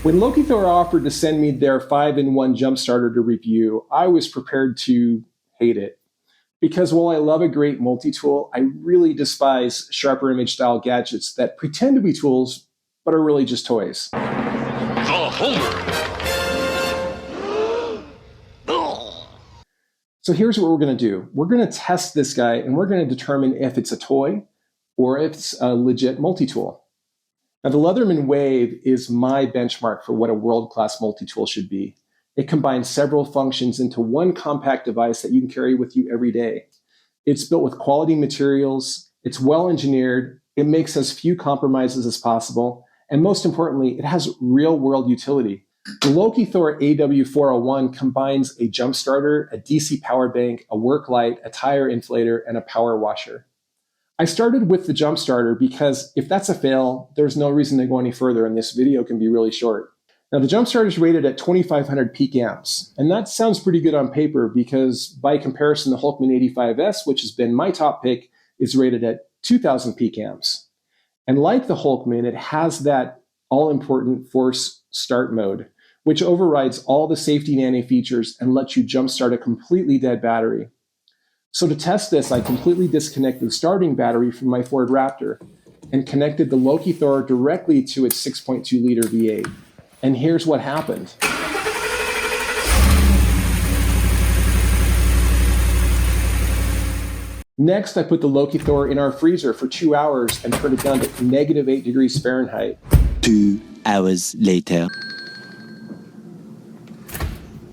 When Lokithor offered to send me their 5-in-1 jump starter to review, I was prepared to hate it. Because while I love a great multi-tool, I really despise sharper image style gadgets that pretend to be tools, but are really just toys. The Homer. So here's what we're going to do. We're going to test this guy, and we're going to determine if it's a toy or if it's a legit multi-tool. Now, the Leatherman Wave is my benchmark for what a world-class multi-tool should be. It combines several functions into one compact device that you can carry with you every day. It's built with quality materials, it's well-engineered, it makes as few compromises as possible, and most importantly, it has real-world utility. The Lokithor AW401 combines a jump starter, a DC power bank, a work light, a tire inflator, and a power washer. I started with the jump starter because if that's a fail, there's no reason to go any further, and this video can be really short. Now, the jump starter is rated at 2,500 peak amps, and that sounds pretty good on paper because by comparison, the HULKMAN 85S, which has been my top pick, is rated at 2,000 peak amps. And like the HULKMAN, it has that all-important force start mode, which overrides all the safety nanny features and lets you jumpstart a completely dead battery. So to test this, I completely disconnected the starting battery from my Ford Raptor and connected the Lokithor directly to its 6.2 liter V8. And here's what happened. Next, I put the Lokithor in our freezer for 2 hours and turned it down to -8 degrees Fahrenheit. 2 hours later.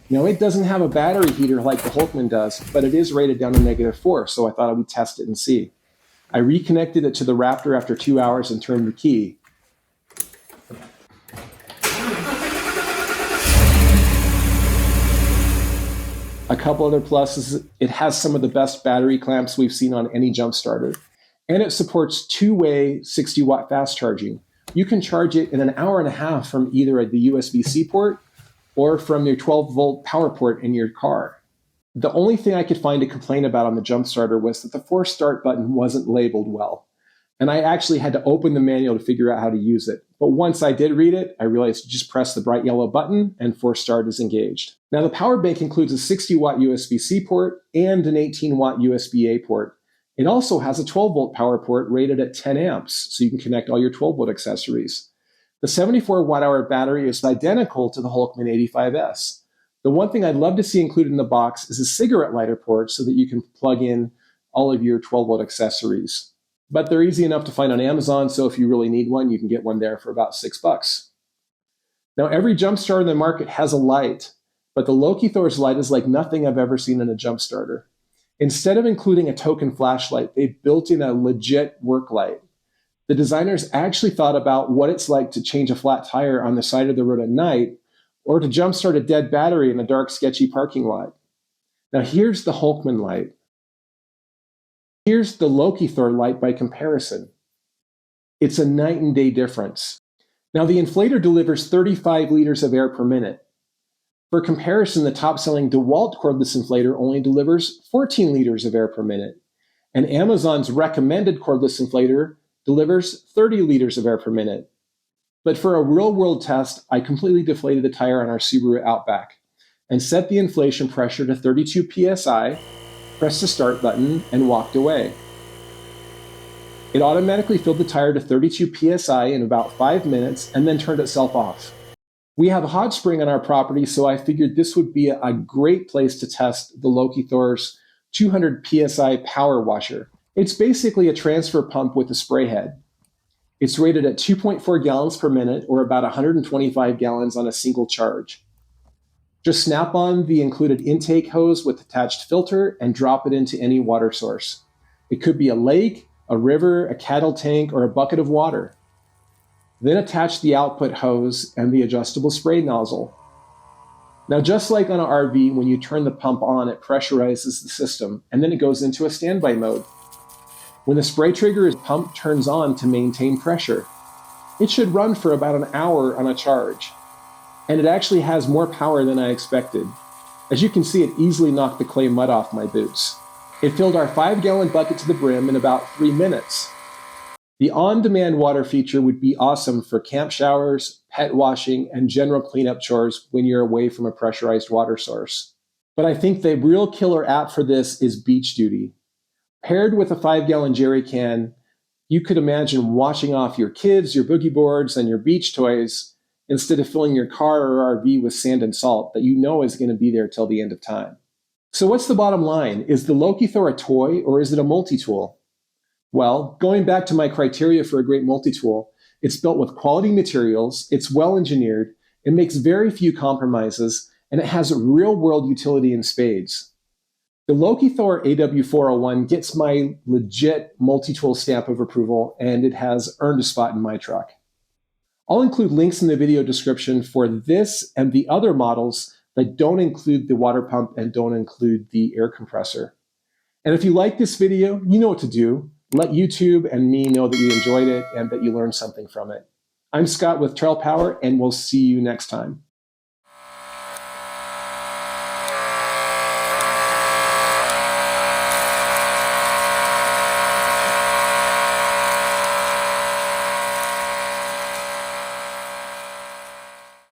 Now, it doesn't have a battery heater like the HULKMAN does, but it is rated down to -4, so I thought I would test it and see. I reconnected it to the Raptor after 2 hours and turned the key. A couple other pluses, it has some of the best battery clamps we've seen on any jump starter. And it supports two-way 60-watt fast charging. You can charge it in an hour and a half from either the USB-C port or from your 12-volt power port in your car. The only thing I could find to complain about on the jump starter was that the force start button wasn't labeled well. And I actually had to open the manual to figure out how to use it. But once I did read it, I realized to just press the bright yellow button and force start is engaged. Now the power bank includes a 60-watt USB-C port and an 18-watt USB-A port. It also has a 12-volt power port rated at 10 amps, so you can connect all your 12-volt accessories. The 74-watt-hour battery is identical to the HULKMAN 85S. The one thing I'd love to see included in the box is a cigarette lighter port so that you can plug in all of your 12-volt accessories. But they're easy enough to find on Amazon, so if you really need one, you can get one there for about $6. Now, every jump starter in the market has a light, but the Lokithor's light is like nothing I've ever seen in a jump starter. Instead of including a token flashlight, they built in a legit work light. The designers actually thought about what it's like to change a flat tire on the side of the road at night, or to jumpstart a dead battery in a dark, sketchy parking lot. Now, here's the HULKMAN light. Here's the Lokithor light by comparison. It's a night and day difference. Now, the Inflator delivers 35 liters of air per minute. For comparison, the top-selling DeWalt cordless inflator only delivers 14 liters of air per minute. And Amazon's recommended cordless inflator delivers 30 liters of air per minute. But for a real-world test, I completely deflated the tire on our Subaru Outback and set the inflation pressure to 32 psi, pressed the start button, and walked away. It automatically filled the tire to 32 psi in about 5 minutes and then turned itself off. We have a hot spring on our property, so I figured this would be a great place to test the Lokithor's 200 psi power washer. It's basically a transfer pump with a spray head. It's rated at 2.4 gallons per minute, or about 125 gallons on a single charge. Just snap on the included intake hose with attached filter and drop it into any water source. It could be a lake, a river, a cattle tank, or a bucket of water. Then attach the output hose and the adjustable spray nozzle. Now, just like on an RV, when you turn the pump on, it pressurizes the system, and then it goes into a standby mode. When the spray trigger is pumped turns on to maintain pressure. It should run for about an hour on a charge. And it actually has more power than I expected. As you can see, it easily knocked the clay mud off my boots. It filled our 5-gallon bucket to the brim in about 3 minutes. The on-demand water feature would be awesome for camp showers, pet washing, and general cleanup chores when you're away from a pressurized water source. But I think the real killer app for this is beach duty. Paired with a 5-gallon jerry can, you could imagine washing off your kids, your boogie boards, and your beach toys instead of filling your car or RV with sand and salt that you know is going to be there till the end of time. So what's the bottom line? Is the Lokithor a toy or is it a multi-tool? Well, going back to my criteria for a great multi-tool, it's built with quality materials, it's well engineered, it makes very few compromises, and it has real-world utility in spades. The Lokithor AW401 gets my legit multi-tool stamp of approval, and it has earned a spot in my truck. I'll include links in the video description for this and the other models that don't include the water pump and don't include the air compressor. And if you like this video, you know what to do. Let YouTube and me know that you enjoyed it and that you learned something from it. I'm Scott with Trail Power, and we'll see you next time.